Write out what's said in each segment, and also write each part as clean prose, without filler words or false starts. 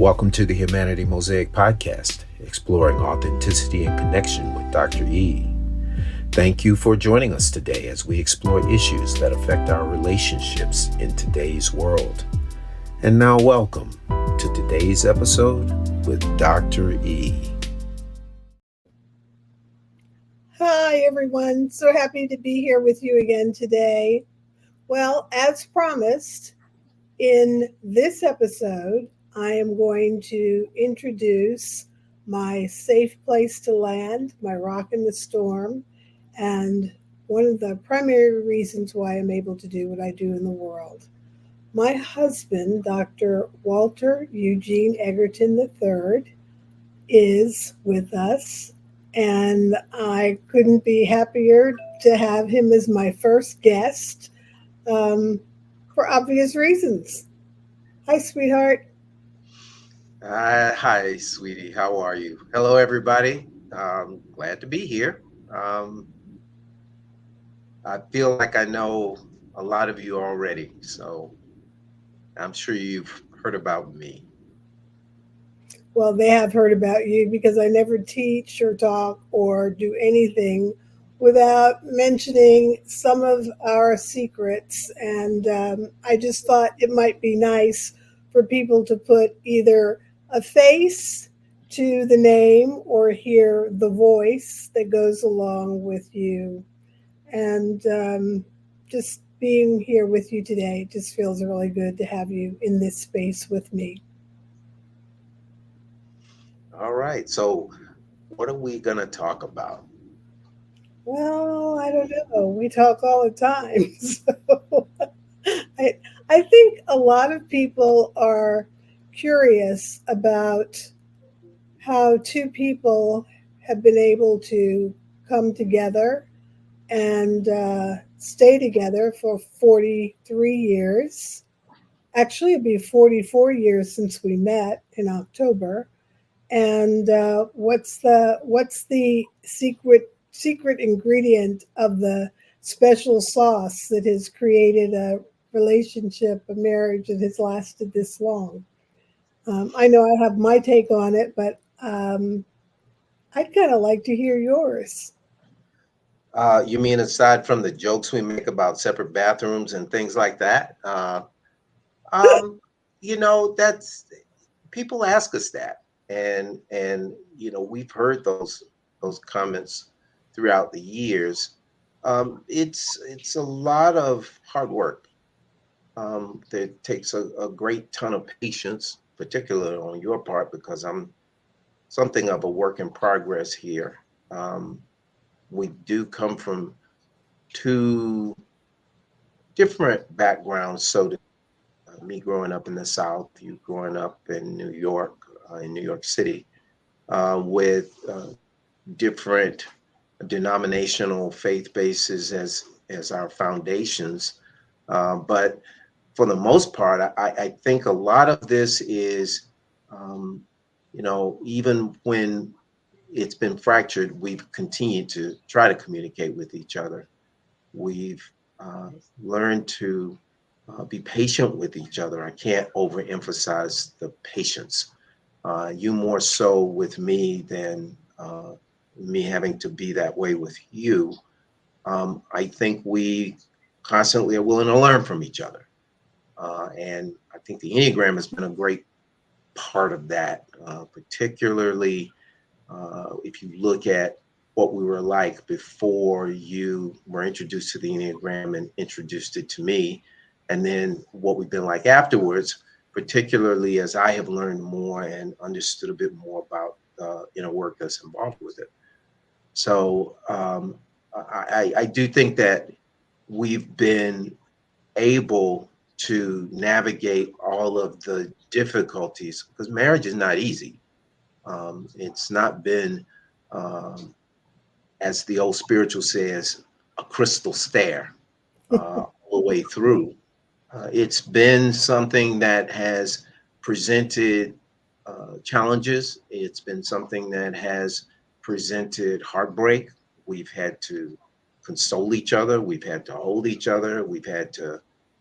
Welcome to the Humanity Mosaic podcast, exploring authenticity and connection with Dr. E. Thank you for joining us today as we explore issues that affect our relationships in today's world. And now welcome to today's episode with Dr. E. Hi, everyone. So happy to be here with you again today. Well, as promised, in this episode, I am going to introduce my safe place to land, my rock in the storm, and one of the primary reasons why I'm able to do what I do in the world. My husband, Dr. Walter Eugene Egerton III, is with us, and I couldn't be happier to have him as my first guest for obvious reasons. Hi, sweetheart. Hi, sweetie. How are you? Hello, everybody. Glad to be here. I feel like I know a lot of you already, so I'm sure you've heard about me. Well, they have heard about you because I never teach or talk or do anything without mentioning some of our secrets. And I just thought it might be nice for people to put either a face to the name or hear the voice that goes along with you. And just being here with you today just feels really good to have you in this space with me. All right. So, what are we going to talk about? Well, I don't know. We talk all the time. So I, I think a lot of people are curious about how two people have been able to come together and stay together for 43 years. Actually, it'd be 44 years since we met in October. And what's the secret ingredient of the special sauce that has created a relationship, a marriage that has lasted this long? I know I have my take on it, but I'd kind of like to hear yours. You mean aside from the jokes we make about separate bathrooms and things like that? Um, that's people ask us that, and we've heard those comments throughout the years. It's a lot of hard work. That takes a great ton of patience, particularly on your part, because I'm something of a work in progress here. Um, we do come from two different backgrounds. So, me growing up in the South, you growing up in New York City, with different denominational faith bases as our foundations. But for the most part, I think a lot of this is, even when it's been fractured, we've continued to try to communicate with each other. We've uh, learned to be patient with each other. I can't overemphasize the patience. You more so with me than me having to be that way with you. I think we constantly are willing to learn from each other. And I think the Enneagram has been a great part of that, particularly if you look at what we were like before you were introduced to the Enneagram and introduced it to me, and then what we've been like afterwards, particularly as I have learned more and understood a bit more about the inner work that's involved with it. So I do think that we've been able to navigate all of the difficulties because marriage is not easy. It's not been, um, as the old spiritual says, a crystal stair all the way through. It's been something that has presented challenges. It's been something that has presented heartbreak. We've had to console each other. We've had to hold each other. We've had to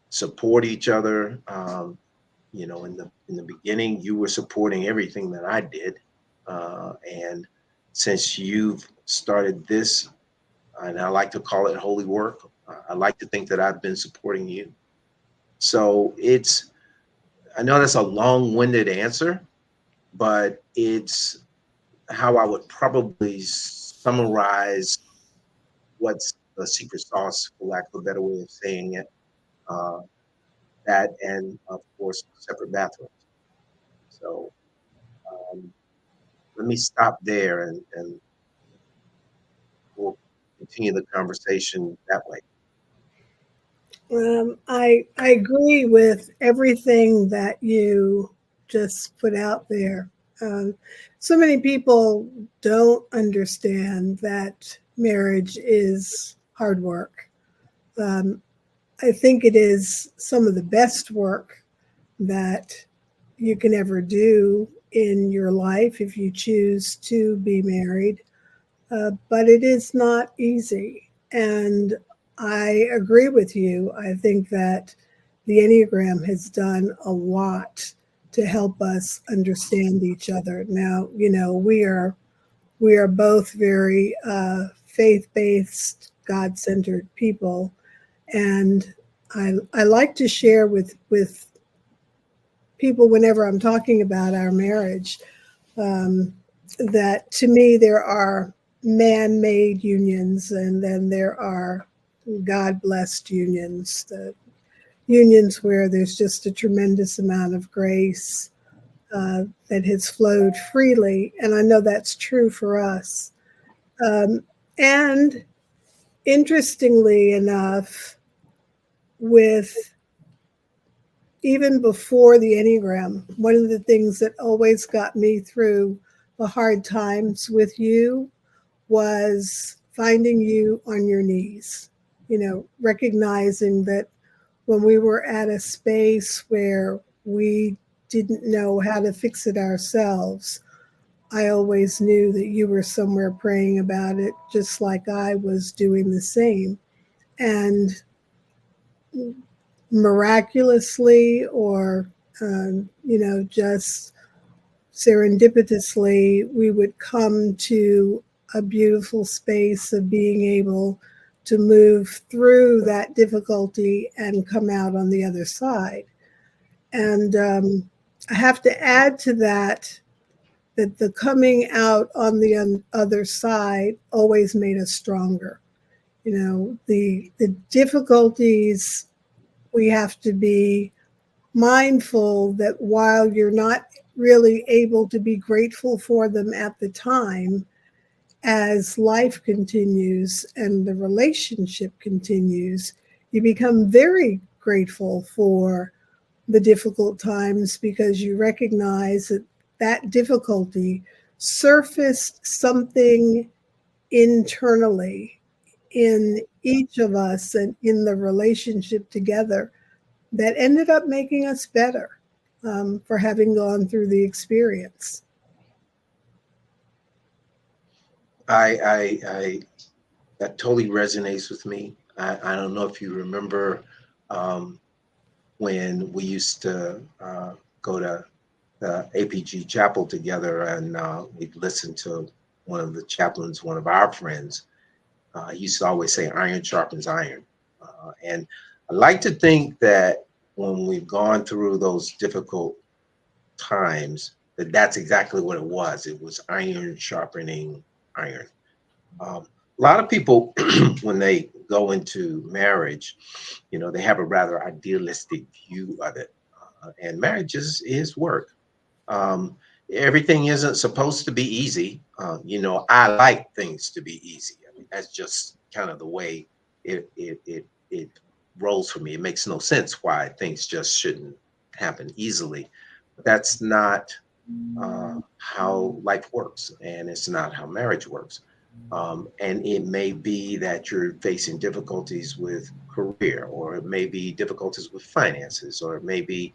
support each other. In the beginning, you were supporting everything that I did, and since you've started this, and I like to call it holy work, I like to think that I've been supporting you. So I know that's a long-winded answer, but it's how I would probably summarize what's the secret sauce, for lack of a better way of saying it. Uh, that and of course separate bathrooms. So um, let me stop there, and we'll continue the conversation that way. I agree with everything that you just put out there. Um, so many people don't understand that marriage is hard work. Um, I think it is some of the best work that you can ever do in your life if you choose to be married. But it is not easy. And I agree with you. I think that the Enneagram has done a lot to help us understand each other. Now, we are both very faith-based, God-centered people, and I like to share with people whenever I'm talking about our marriage um, that to me there are man-made unions and then there are God-blessed unions, the unions where there's just a tremendous amount of grace that has flowed freely, and I know that's true for us. And interestingly enough, with even before the Enneagram, one of the things that always got me through the hard times with you was finding you on your knees, recognizing that when we were at a space where we didn't know how to fix it ourselves, I always knew that you were somewhere praying about it, just like I was doing the same. And miraculously or, just serendipitously, we would come to a beautiful space of being able to move through that difficulty and come out on the other side. And I have to add to that the coming out on the other side always made us stronger. The difficulties, we have to be mindful that while you're not really able to be grateful for them at the time, as life continues and the relationship continues, you become very grateful for the difficult times because you recognize that that difficulty surfaced something internally in each of us and in the relationship together that ended up making us better for having gone through the experience. I that totally resonates with me. I don't know if you remember um, when we used to go to the APG chapel together, and we'd listen to one of the chaplains, one of our friends. He used to always say, "Iron sharpens iron," and I like to think that when we've gone through those difficult times, that's exactly what it was. It was iron sharpening iron. A lot of people, when they go into marriage, they have a rather idealistic view of it. And marriage is work. Um, Everything isn't supposed to be easy. I like things to be easy. I mean, that's just kind of the way it rolls for me. It makes no sense why things just shouldn't happen easily. But that's not how life works, and it's not how marriage works. And it may be that you're facing difficulties with career, or it may be difficulties with finances, or it may be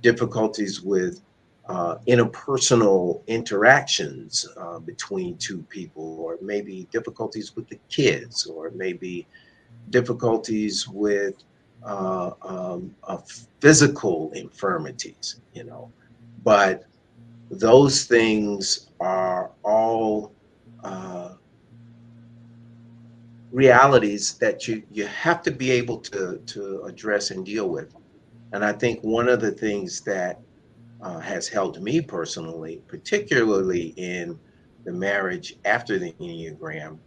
difficulties with interpersonal interactions between two people, or maybe difficulties with the kids, or maybe difficulties with of physical infirmities, but those things are all uh, realities that you have to be able to address and deal with. And I think one of the things that has helped me personally, particularly in the marriage after the Enneagram,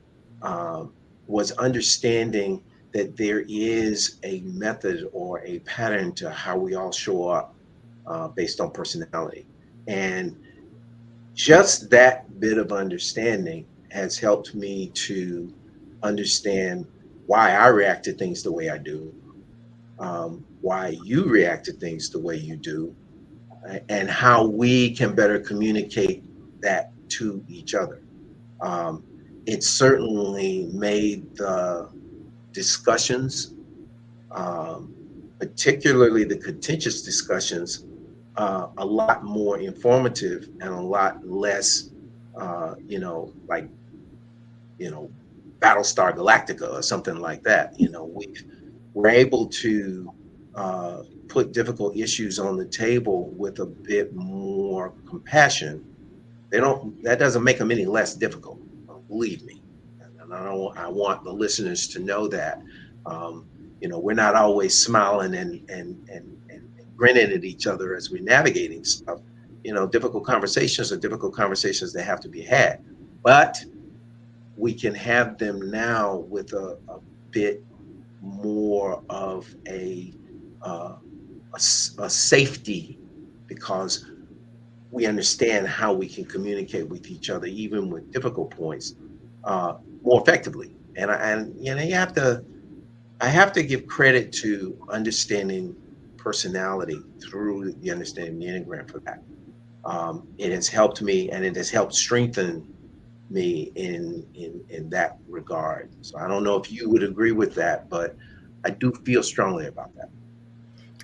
um, was understanding that there is a method or a pattern to how we all show up based on personality. And just that bit of understanding has helped me to understand why I react to things the way I do, why you react to things the way you do, and how we can better communicate that to each other. Um, it certainly made the discussions, um, particularly the contentious discussions, a lot more informative and a lot less, like, you know, Battlestar Galactica or something like that. We're able to uh, put difficult issues on the table with a bit more compassion. That doesn't make them any less difficult, believe me. And I want the listeners to know that. Um, we're not always smiling and grinning at each other as we're navigating stuff. Difficult conversations are difficult conversations that have to be had. But we can have them now with a bit more of uh, a safety, because we understand how we can communicate with each other, even with difficult points, uh, more effectively. And I have to give credit to understanding personality through the understanding of the Enneagram for that. It has helped me, and it has helped strengthen me in that regard. So I don't know if you would agree with that, but I do feel strongly about that.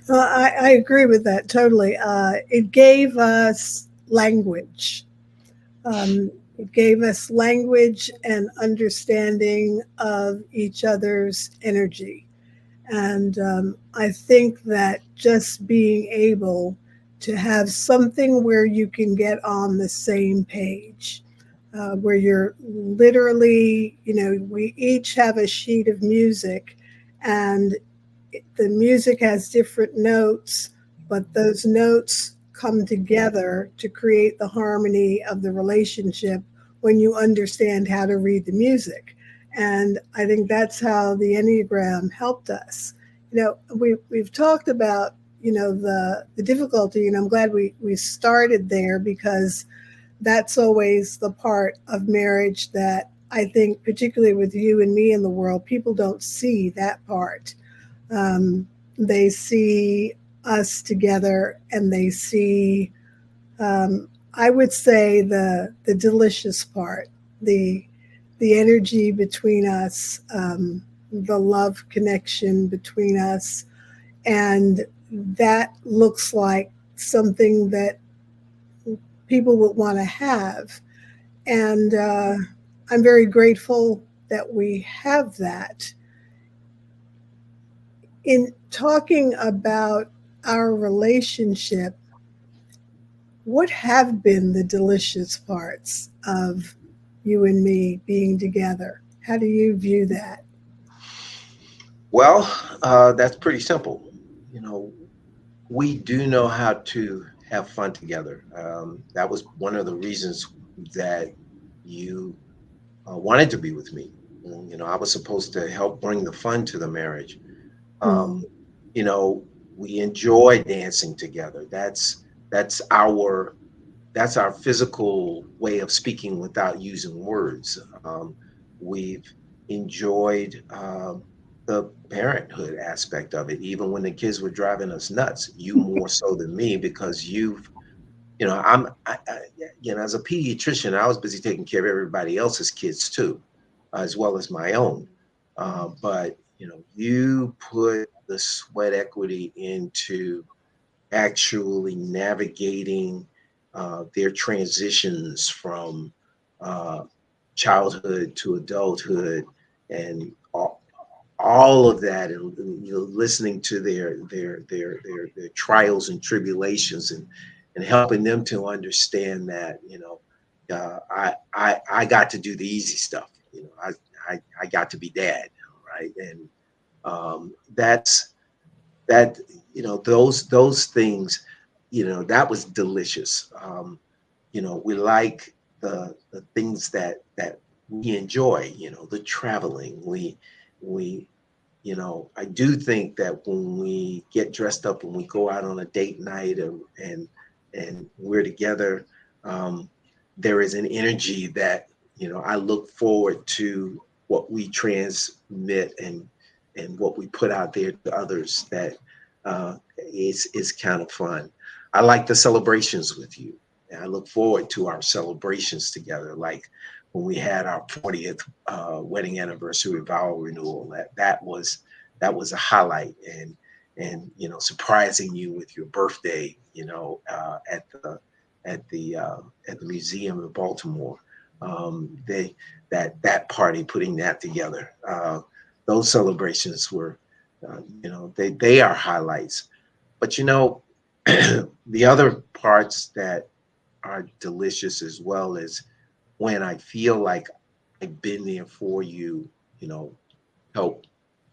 I agree with that totally. It gave us language. It gave us language and understanding of each other's energy. And I think that just being able to have something where you can get on the same page, where you're literally, we each have a sheet of music, and the music has different notes, but those notes come together to create the harmony of the relationship when you understand how to read the music. And I think that's how the Enneagram helped us. We've talked about, the difficulty, and I'm glad we started there, because that's always the part of marriage that I think, particularly with you and me in the world, people don't see that part. um, they see us together, and they see, I would say, the delicious part, the the energy between us, the love connection between us, and that looks like something that people would want to have. And I'm very grateful that we have that. In talking about our relationship, what have been the delicious parts of you and me being together? How do you view that? Well, that's pretty simple. You know, we do know how to have fun together. That was one of the reasons that you wanted to be with me. I was supposed to help bring the fun to the marriage. Um, Hmm. you know, we enjoy dancing together. That's our physical way of speaking without using words. We've enjoyed the parenthood aspect of it, even when the kids were driving us nuts. You more so than me, because as a pediatrician, I was busy taking care of everybody else's kids too, as well as my own. But you put the sweat equity into actually navigating their transitions from uh, childhood to adulthood, and all of that, and listening to their trials and tribulations, and helping them to understand that, I got to do the easy stuff. I got to be dad, right? And that's that. Those things. That was delicious. We like the things that we enjoy. The traveling. We I do think that when we get dressed up and we go out on a date night, and we're together, um, there is an energy that I look forward to what we transmit, and what we put out there to others, that is kind of fun. I like the celebrations with you, and I look forward to our celebrations together. Like when we had our 40th wedding anniversary vow renewal, that was a highlight. And surprising you with your birthday, at the museum in Baltimore. That party, putting that together, those celebrations were, they are highlights. But the other parts that are delicious as well is when I feel like I've been there for you, help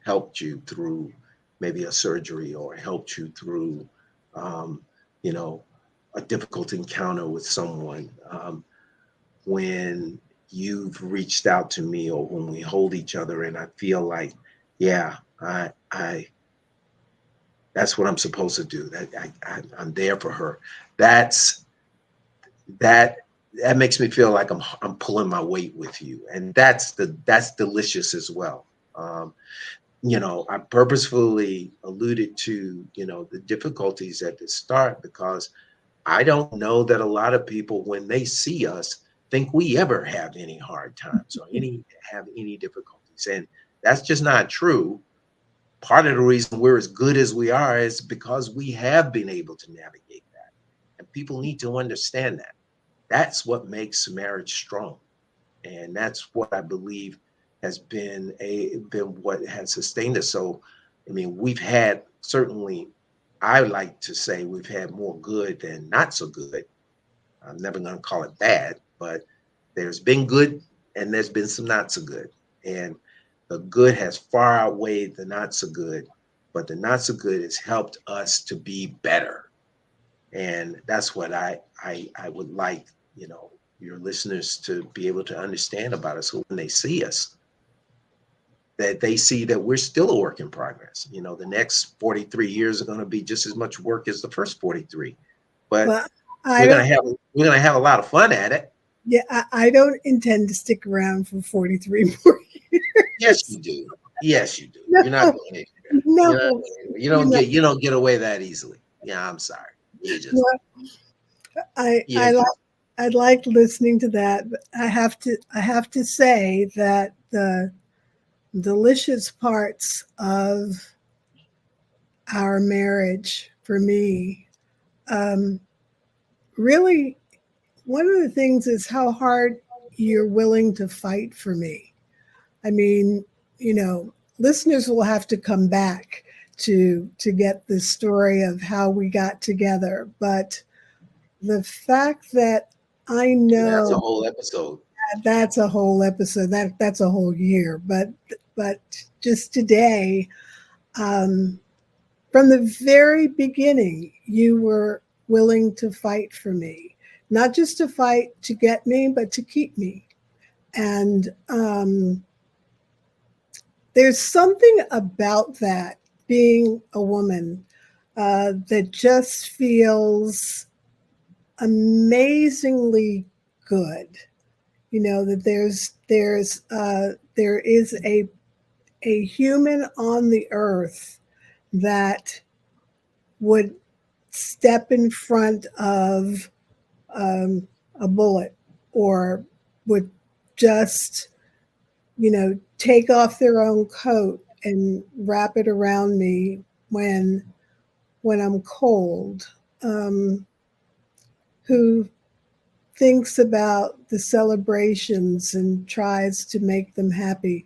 helped you through maybe a surgery, or helped you through, um, you know, a difficult encounter with someone. When you've reached out to me, or when we hold each other, and I feel like, yeah, I that's what I'm supposed to do. That I'm there for her. That's that that makes me feel like I'm pulling my weight with you, and that's delicious as well. Um, I purposefully alluded to the difficulties at the start, because I don't know that a lot of people, when they see us, think we ever have any hard times, or any difficulties, and that's just not true. Part of the reason we're as good as we are is because we have been able to navigate that, and people need to understand that. That's what makes marriage strong, and that's what I believe has been what has sustained us. So, I mean, we've had, certainly, I like to say, we've had more good than not so good. I'm never going to call it bad, but there's been good, and there's been some not so good, and the good has far outweighed the not so good. But the not so good has helped us to be better, and that's what I would like, your listeners to be able to understand about us. So when they see us, that they see that we're still a work in progress. The next 43 years are going to be just as much work as the first 43, but Well, I we're don't. going to have we're going to have a lot of fun at it. Yeah, I don't intend to stick around for 43 more Yes, years. you do. Yes, you do. No, You're not going anywhere. You know, no, you you don't know, get you don't get away that easily. Yeah, I'm sorry. You no, just I you like just I like listening to that, but I have to say that the delicious parts of our marriage for me, um, really, one of the things is how hard you're willing to fight for me. I mean, listeners will have to come back to get the story of how we got together, but the fact that I that's a know whole episode. that's a whole episode, that's a whole year, but just today, um, from the very beginning, you were willing to fight for me, not just to fight to get me, but to keep me. And there's something about that, being a woman, that just feels amazingly good. That there is a human on the earth that would step in front of a bullet, or would just take off their own coat and wrap it around me when I'm cold, um, who thinks about the celebrations and tries to make them happy.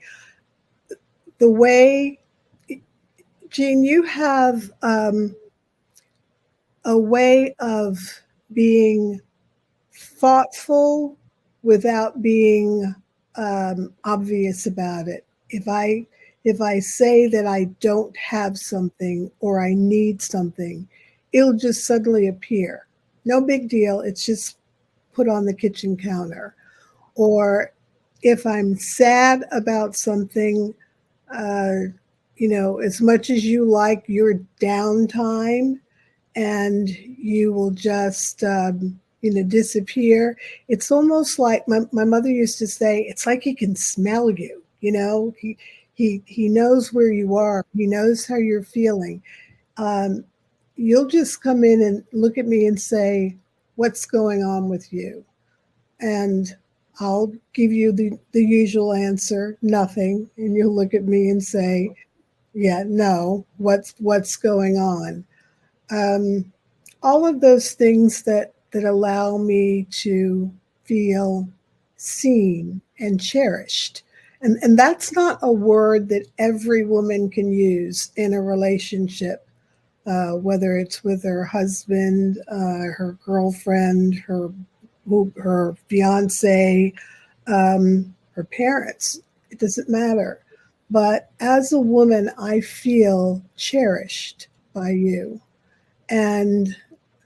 the way, Jean, you have a way of being thoughtful without being obvious about it. If I say that I don't have something or I need something, it'll just suddenly appear. No big deal. It's just put on the kitchen counter. Or if I'm sad about something, uh, as much as you like your downtime, and you will just disappear. It's almost like my mother used to say, it's like he can smell you. He knows where you are. He knows how you're feeling. um, you'll just come in and look at me and say, what's going on with you? And I'll give you the usual answer, nothing. And you'll look at me and say, yeah, no, what's going on? um, all of those things that allow me to feel seen and cherished. And that's not a word that every woman can use in a relationship, whether it's with her husband, her girlfriend, her fiance, her parents. It doesn't matter. But as a woman, I feel cherished by you. And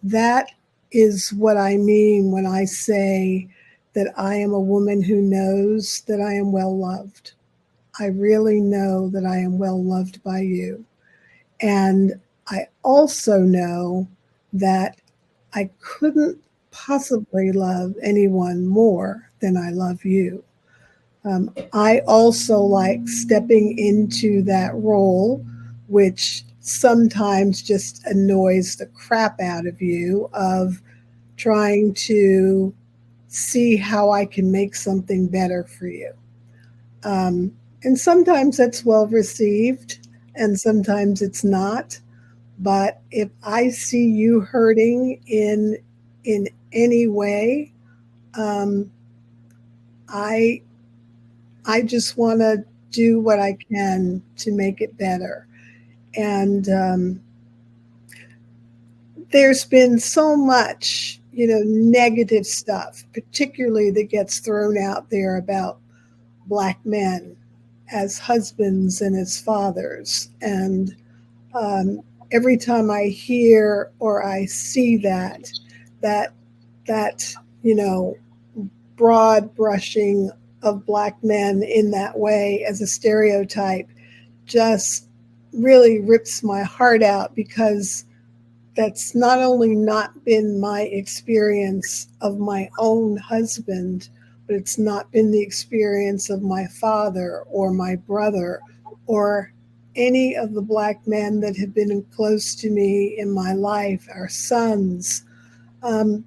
that is what I mean when I say that I am a woman who knows that I am well loved. I really know that I am well loved by you. And I also know that I couldn't possibly love anyone more than I love you. I also like stepping into that role, which sometimes just annoys the crap out of you, of trying to see how I can make something better for you. And sometimes that's well received, and sometimes it's not. But if I see you hurting in any way, um, I I just want to do what I can to make it better. And there's been so much, negative stuff, particularly that gets thrown out there about Black men as husbands and as fathers. And um, every time I hear or I see that, that, broad brushing of Black men in that way as a stereotype just really rips my heart out, because that's not only not been my experience of my own husband, but it's not been the experience of my father or my brother or any of the Black men that have been close to me in my life, our sons. Um,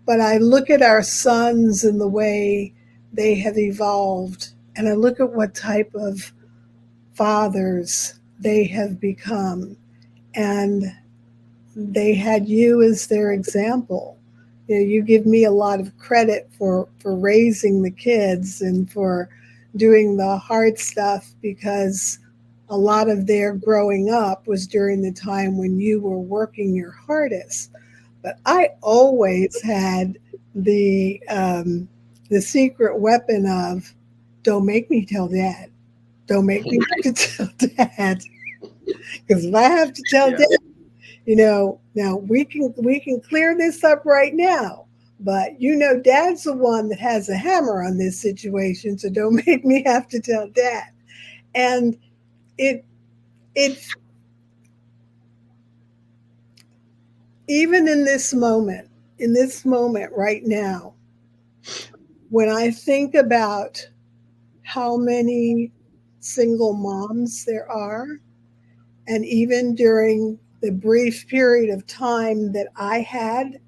but I look at our sons and the way they have evolved, and I look at what type of fathers they have become. And they had you as their example. You give me a lot of credit for raising the kids and for doing the hard stuff, because a lot of their growing up was during the time when you were working your hardest. But I always had the secret weapon of, don't make me tell dad. Don't make me have to tell dad. Because if I have to tell Yeah. dad, now we can clear this up right now. But dad's the one that has a hammer on this situation, so don't make me have to tell dad. And it it even in this moment right now, when I think about how many single moms there are, and even during the brief period of time that I had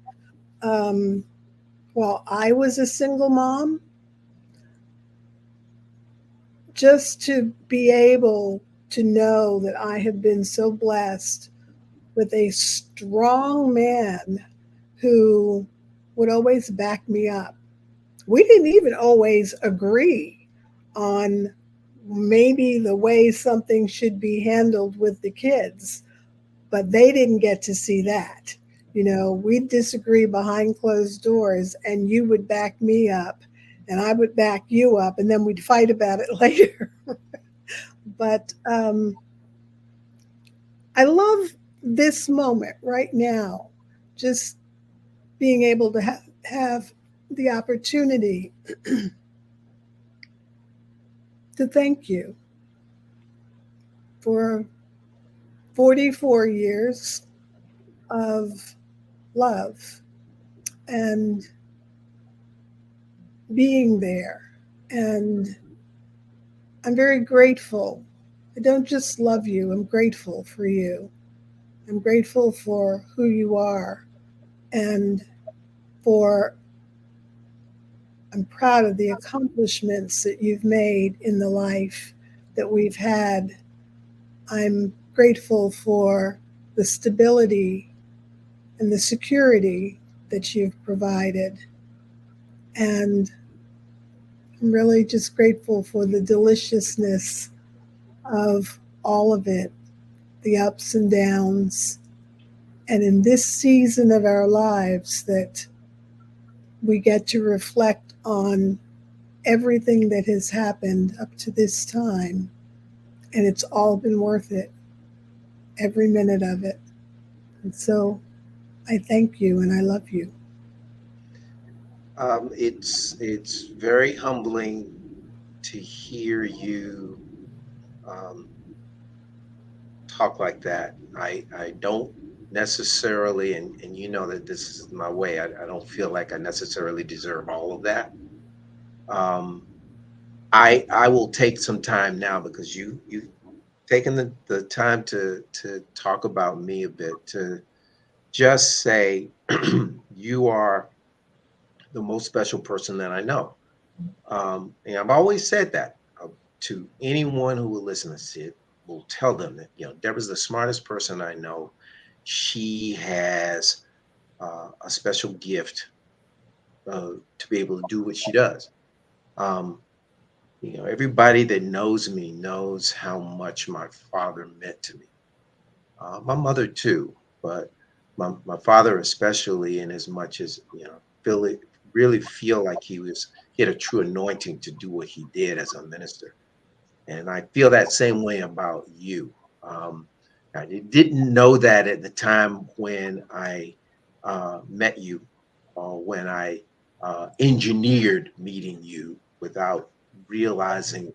um, while I was a single mom, just to be able to know that I have been so blessed with a strong man who would always back me up. We didn't even always agree on maybe the way something should be handled with the kids, but they didn't get to see that. We'd disagree behind closed doors, and you would back me up, and I would back you up, and then we'd fight about it later. But I love this moment right now, just being able to have the opportunity to thank you for 44 years of love and being there. And I'm very grateful. I don't just love you, I'm grateful for you. I'm grateful for who you are. And for, I'm proud of the accomplishments that you've made in the life that we've had. I'm grateful for the stability and the security that you've provided. And I'm really just grateful for the deliciousness of all of it, the ups and downs. And in this season of our lives, that we get to reflect on everything that has happened up to this time. And it's all been worth it, every minute of it. And so I thank you and I love you. It's very humbling to hear you um, talk like that. I don't necessarily, and you know that this is my way. I don't feel like I necessarily deserve all of that. Um, I will take some time now because you've taken the time to talk about me a bit, to just say you are the most special person that I know. And I've always said that to anyone who will listen to it, will tell them that, Deborah's the smartest person I know. She has a special gift to be able to do what she does. Um, everybody that knows me knows how much my father meant to me. My mother too, but my father especially, in as much as feel it, really feel like he had a true anointing to do what he did as a minister, and I feel that same way about you. Um, I didn't know that at the time when I met you, or when I engineered meeting you without realizing,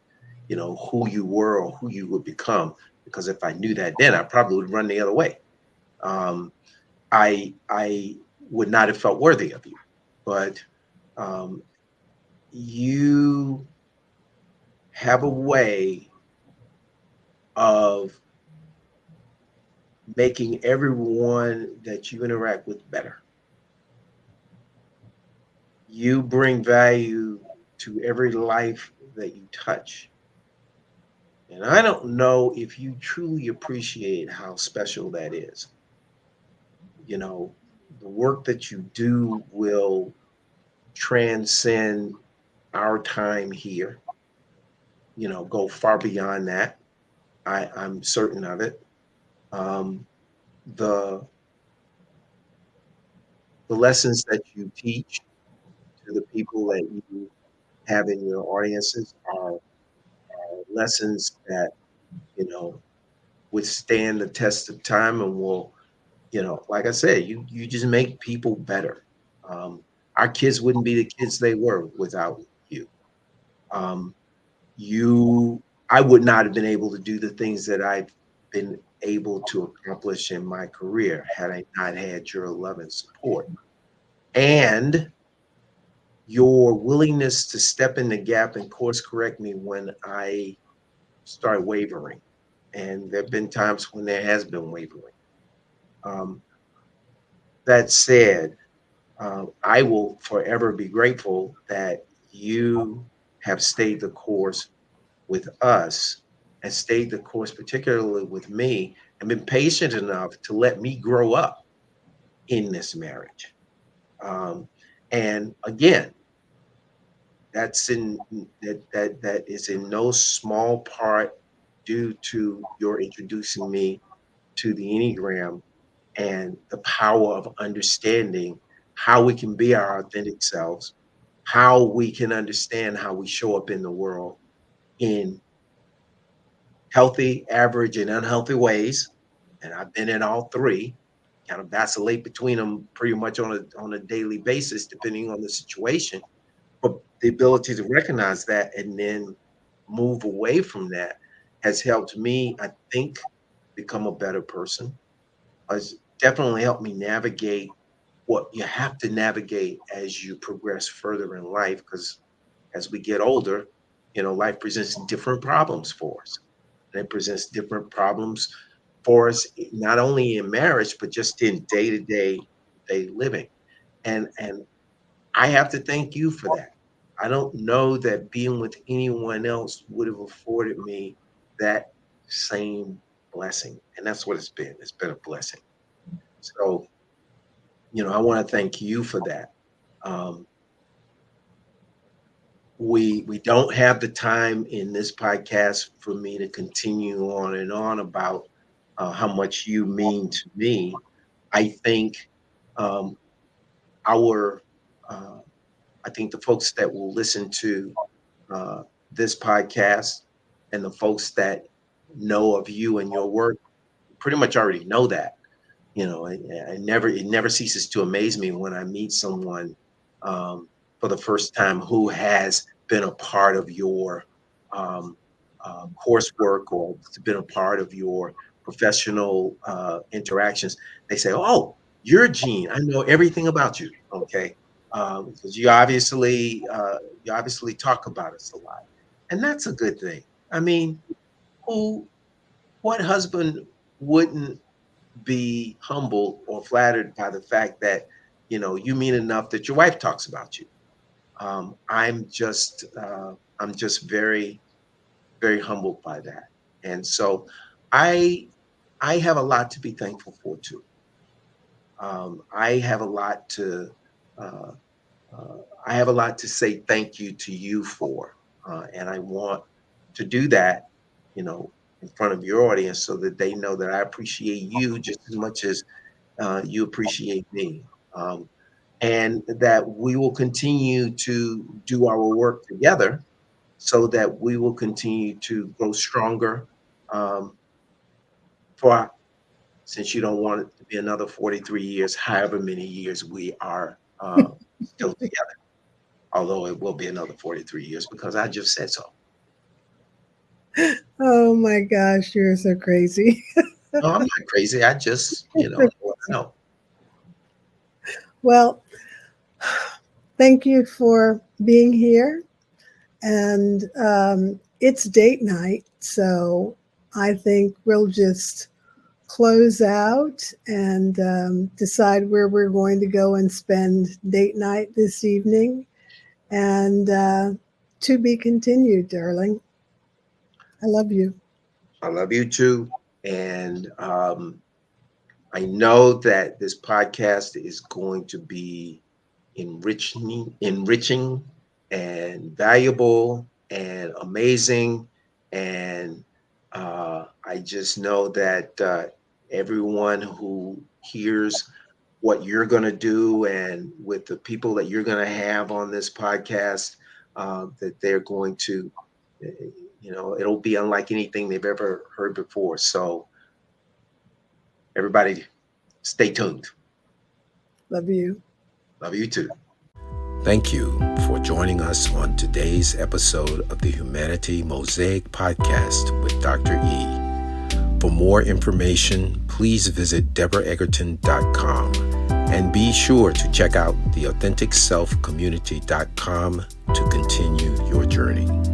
who you were or who you would become. Because if I knew that then, I probably would run the other way. Um, I would not have felt worthy of you, but um, you have a way of making everyone that you interact with better. You bring value to every life that you touch. And I don't know if you truly appreciate how special that is. You know, the work that you do will transcend our time here, go far beyond that. I'm certain of it. Um, the the lessons that you teach to the people that you have in your audiences are lessons that you know withstand the test of time and will, like I said, you just make people better. um, our kids wouldn't be the kids they were without you. um, you I would not have been able to do the things that I've been able to accomplish in my career had I not had your love and support, and your willingness to step in the gap and course correct me when I start wavering. And there have been times when there has been wavering. Um, that said, I will forever be grateful that you have stayed the course with us, and stayed the course, particularly with me, and been patient enough to let me grow up in this marriage. Um, and again, that is in no small part due to your introducing me to the Enneagram and the power of understanding how we can be our authentic selves, how we can understand how we show up in the world in healthy, average, and unhealthy ways. And I've been in all three, kind of vacillate between them pretty much on a daily basis, depending on the situation. But the ability to recognize that and then move away from that has helped me, I think, become a better person. Has definitely helped me navigate what you have to navigate as you progress further in life. Because as we get older, life presents different problems for us. And it presents different problems for us, not only in marriage, but just in day living. And I have to thank you for that. I don't know that being with anyone else would have afforded me that same blessing. And that's what it's been. It's been a blessing. So, I want to thank you for that. Um, we don't have the time in this podcast for me to continue on and on about how much you mean to me. I think um, our uh, I think the folks that will listen to uh, this podcast and the folks that know of you and your work pretty much already know that. It never ceases to amaze me when I meet someone for the first time who has been a part of your um, coursework or been a part of your professional interactions. They say, "Oh, you're Gene. I know everything about you." Okay, because you obviously talk about us a lot, and that's a good thing. I mean, who what husband wouldn't be humbled or flattered by the fact that you mean enough that your wife talks about you. I'm just very very humbled by that, and so I I have a lot to be thankful for too. I have a lot to uh, I have a lot to say thank you to you for, and I want to do that, in front of your audience so that they know that I appreciate you just as much as you appreciate me. And that we will continue to do our work together so that we will continue to grow stronger um, for since you don't want it to be another 43 years, however many years we are still together, although it will be another 43 years because I just said so. Oh my gosh, you're so crazy. No, I'm not crazy. I just, no. Well, thank you for being here. And it's date night, so I think we'll just close out and decide where we're going to go and spend date night this evening. And to be continued, darling. I love you. I love you too. And I know that this podcast is going to be enriching and valuable and amazing. And I just know that everyone who hears what you're going to do and with the people that you're going to have on this podcast, that they're going to, it'll be unlike anything they've ever heard before. So, everybody, stay tuned. Love you. Love you too. Thank you for joining us on today's episode of the Humanity Mosaic podcast with Dr. E. For more information, please visit deborah.egerton.com and be sure to check out theauthenticselfcommunity.com to continue your journey.